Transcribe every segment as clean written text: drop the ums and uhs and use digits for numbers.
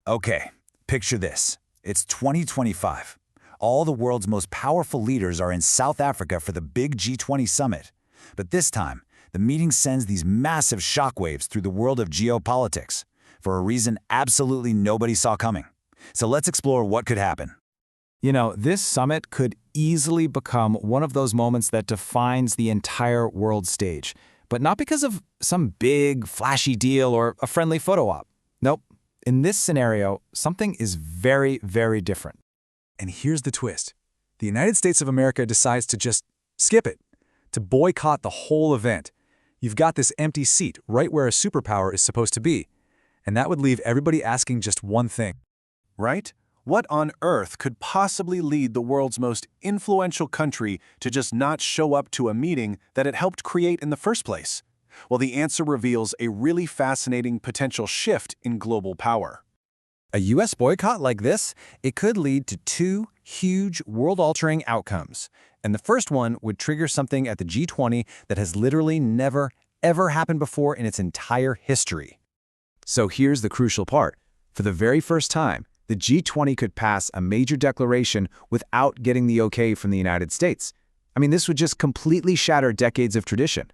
Okay, picture this. It's 2025. All the world's most powerful leaders are in South Africa for the big G20 summit. But this time, the meeting sends these massive shockwaves through the world of geopolitics for a reason absolutely nobody saw coming. So let's explore what could happen. You know, this summit could easily become one of those moments that defines the entire world stage, but not because of some big, flashy deal or a friendly photo op. Nope. In this scenario, something is very, very different. And here's the twist. The United States of America decides to just skip it, to boycott the whole event. You've got this empty seat right where a superpower is supposed to be. And that would leave everybody asking just one thing. Right? What on earth could possibly lead the world's most influential country to just not show up to a meeting that it helped create in the first place? Well, the answer reveals a really fascinating potential shift in global power. A U.S. boycott like this, it could lead to two huge world-altering outcomes. And the first one would trigger something at the G20 that has literally never, ever happened before in its entire history. So here's the crucial part. For the very first time, the G20 could pass a major declaration without getting the okay from the United States. I mean, this would just completely shatter decades of tradition.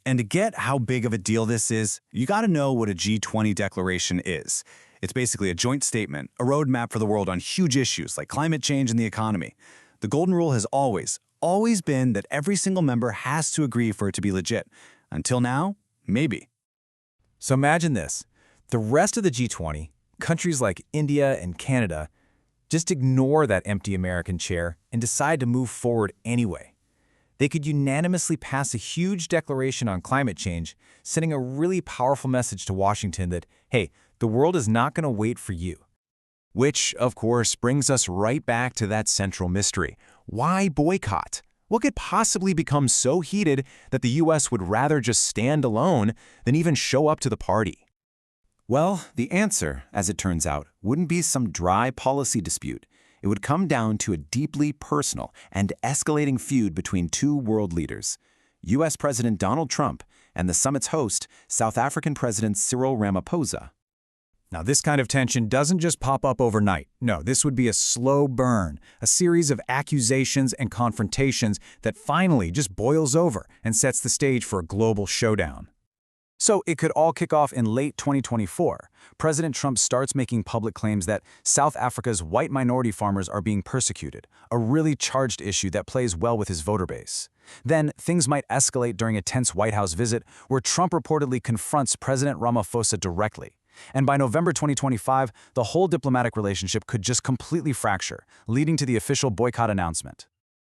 And to get how big of a deal this is, you gotta know what a G20 declaration is. It's basically a joint statement, a roadmap for the world on huge issues like climate change and the economy. The golden rule has always been that every single member has to agree for it to be legit. Until now, maybe. So imagine this. The rest of the G20, countries like India and Canada, just ignore that empty American chair and decide to move forward anyway. They could unanimously pass a huge declaration on climate change, sending a really powerful message to Washington that, hey, the world is not going to wait for you. Which, of course, brings us right back to that central mystery. Why boycott? What could possibly become so heated that the U.S. would rather just stand alone than even show up to the party? Well, the answer, as it turns out, wouldn't be some dry policy dispute. It would come down to a deeply personal and escalating feud between two world leaders, U.S. President Donald Trump and the summit's host, South African President Cyril Ramaphosa. Now, this kind of tension doesn't just pop up overnight. No, this would be a slow burn, a series of accusations and confrontations that finally just boils over and sets the stage for a global showdown. So it could all kick off in late 2024. President Trump starts making public claims that South Africa's white minority farmers are being persecuted, a really charged issue that plays well with his voter base. Then things might escalate during a tense White House visit where Trump reportedly confronts President Ramaphosa directly. And by November 2025, the whole diplomatic relationship could just completely fracture, leading to the official boycott announcement.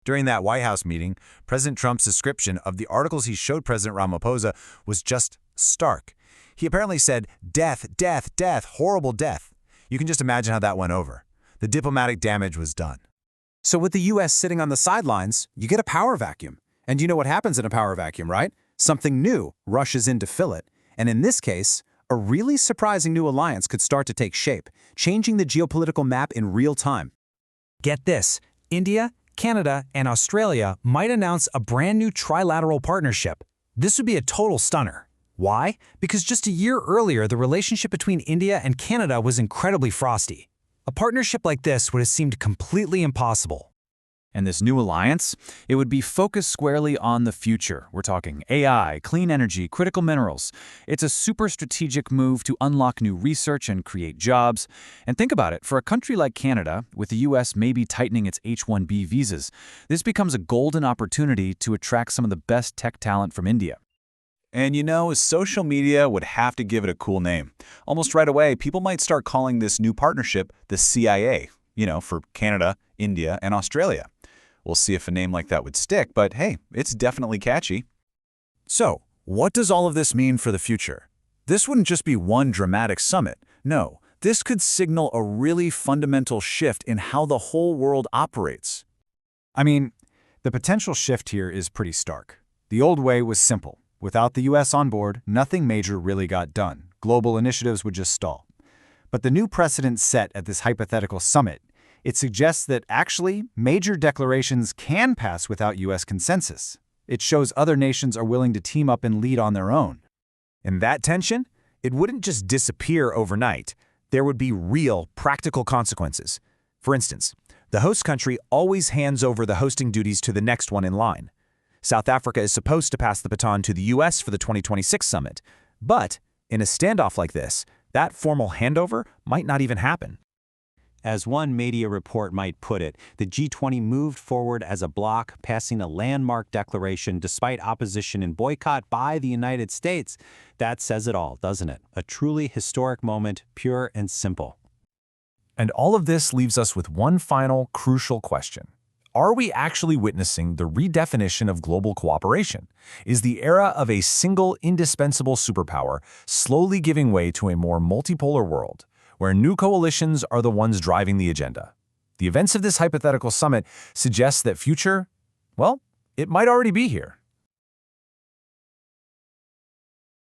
During that White House meeting, President Trump's description of the articles he showed President Ramaphosa was just stark. He apparently said, "Death, death, death, horrible death." You can just imagine how that went over. The diplomatic damage was done. So with the U.S. sitting on the sidelines, you get a power vacuum. And you know what happens in a power vacuum, right? Something new rushes in to fill it. And in this case, a really surprising new alliance could start to take shape, changing the geopolitical map in real time. Get this, India, Canada, and Australia might announce a brand new trilateral partnership. This would be a total stunner. Why? Because just a year earlier, the relationship between India and Canada was incredibly frosty. A partnership like this would have seemed completely impossible. And this new alliance, it would be focused squarely on the future. We're talking AI, clean energy, critical minerals. It's a super strategic move to unlock new research and create jobs. And think about it, for a country like Canada, with the U.S. maybe tightening its H-1B visas, this becomes a golden opportunity to attract some of the best tech talent from India. And you know, social media would have to give it a cool name. Almost right away, people might start calling this new partnership the CIA, for Canada, India, and Australia. We'll see if a name like that would stick, but hey, it's definitely catchy. So, what does all of this mean for the future? This wouldn't just be one dramatic summit. No, this could signal a really fundamental shift in how the whole world operates. I mean, the potential shift here is pretty stark. The old way was simple. Without the U.S. on board, nothing major really got done. Global initiatives would just stall. But the new precedent set at this hypothetical summit, it suggests that actually major declarations can pass without U.S. consensus. It shows other nations are willing to team up and lead on their own. And that tension, it wouldn't just disappear overnight. there would be real, practical consequences. For instance, the host country always hands over the hosting duties to the next one in line. South Africa is supposed to pass the baton to the US for the 2026 summit, but in a standoff like this, that formal handover might not even happen. As one media report might put it, the G20 moved forward as a bloc, passing a landmark declaration despite opposition and boycott by the United States. That says it all, doesn't it? A truly historic moment, pure and simple. And all of this leaves us with one final, crucial question. Are we actually witnessing the redefinition of global cooperation? Is the era of a single, indispensable superpower slowly giving way to a more multipolar world, where new coalitions are the ones driving the agenda? The events of this hypothetical summit suggest that future, well, it might already be here.